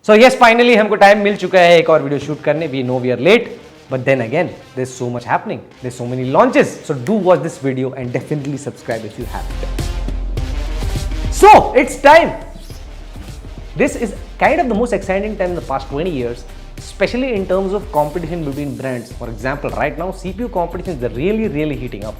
So yes, finally हमको time मिल चुका है एक और वीडियो शूट करने. We know we are late, but then again, there's so much happening. There's so many launches. So do watch this video and definitely subscribe if you haven't. So it's time. This is kind of the most exciting time in the past 20 years, especially in terms of competition between brands. For example, right now CPU competitions are really heating up,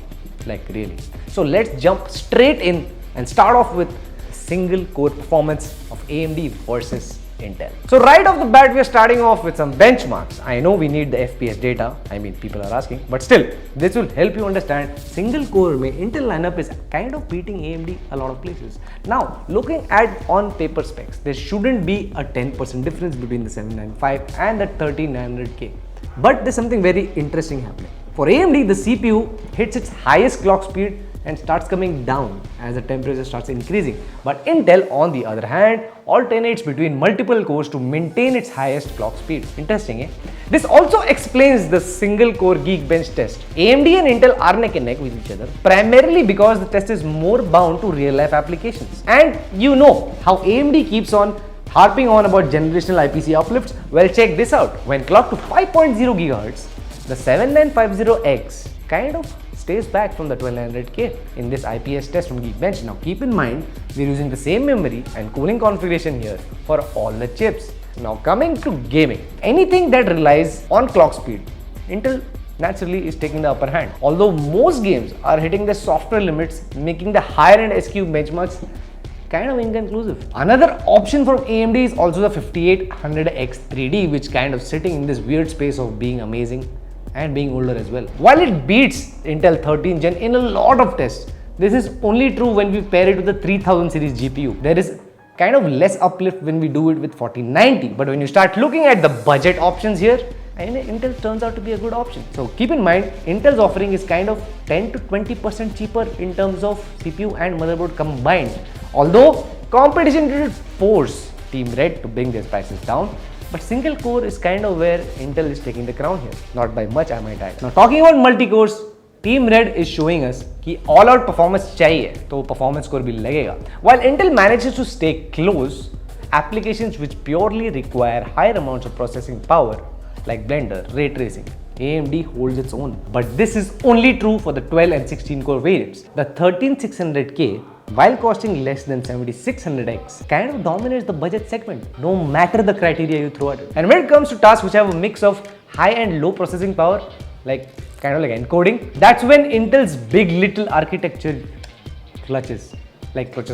like really. So let's jump straight in and start off with single core performance of AMD versus Intel. So right off the bat, we are starting off with some benchmarks. I know we need the FPS data. I mean, people are asking, but still, this will help you understand single core mein Intel lineup is kind of beating AMD a lot of places. Now, looking at on paper specs, there shouldn't be a 10% difference between the 795 and the 13900K. But there's something very interesting happening. For AMD, the CPU hits its highest clock speed and starts coming down as the temperature starts increasing. But Intel, on the other hand, alternates between multiple cores to maintain its highest clock speed. Interesting, eh? This also explains the single core Geekbench test. AMD and Intel are neck and neck with each other, primarily because the test is more bound to real life applications. And you know how AMD keeps on harping on about generational IPC uplifts. Well, check this out. When clocked to 5.0 GHz, the 7950X kind of stays back from the 1200K in this IPS test from Geekbench. Now keep in mind, we're using the same memory and cooling configuration here for all the chips. Now coming to gaming, anything that relies on clock speed, Intel naturally is taking the upper hand. Although most games are hitting their software limits, making the higher end SQ benchmarks kind of inconclusive. Another option from AMD is also the 5800X 3D, which kind of sitting in this weird space of being amazing and being older as well. While it beats Intel 13th Gen in a lot of tests, this is only true when we pair it with the 3000 series GPU. There is kind of less uplift when we do it with 4090, but when you start looking at the budget options here, Intel turns out to be a good option. So keep in mind, Intel's offering is kind of 10 to 20% cheaper in terms of CPU and motherboard combined. Although competition did force Team Red to bring their prices down, but single core is kind of where Intel is taking the crown here. Not by much, I might add. Now talking about multi-cores, Team Red is showing us कि all out performance चाहिए, तो performance score भी लगेगा. While Intel manages to stay close, applications which purely require higher amounts of processing power like Blender, ray tracing, AMD holds its own. But this is only true for the 12 and 16 core variants. The 13600K, while costing less than 7600X, kind of dominates the budget segment, no matter the criteria you throw at it. And when it comes to tasks which have a mix of high and low processing power, like kind of like encoding, that's when Intel's big little architecture clutches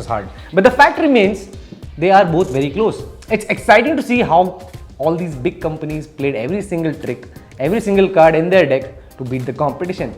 hard. But the fact remains, they are both very close. It's exciting to see how all these big companies played every single trick, every single card in their deck to beat the competition.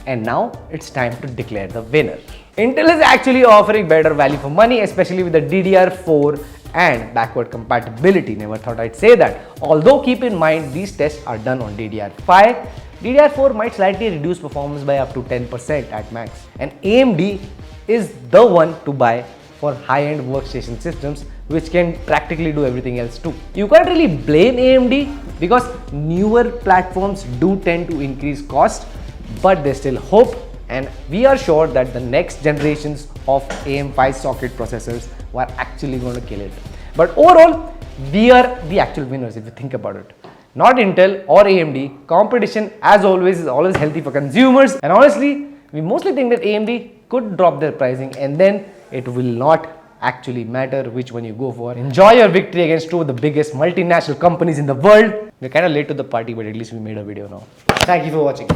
And now it's time to declare the winner. Intel is actually offering better value for money, especially with the DDR4 and backward compatibility. Never thought I'd say that. Although keep in mind, these tests are done on DDR5. DDR4 might slightly reduce performance by up to 10% at max. And AMD is the one to buy for high-end workstation systems, which can practically do everything else too. You can't really blame AMD because newer platforms do tend to increase cost, but there's still hope, and we are sure that the next generations of AM5 socket processors were actually going to kill it. But overall, we are the actual winners if you think about it. Not Intel or AMD. Competition, as always, is always healthy for consumers, and honestly, we mostly think that AMD could drop their pricing and then it will not actually matter which one you go for. Enjoy your victory against two of the biggest multinational companies in the world. We're kind of late to the party, but at least we made a video now. Thank you for watching.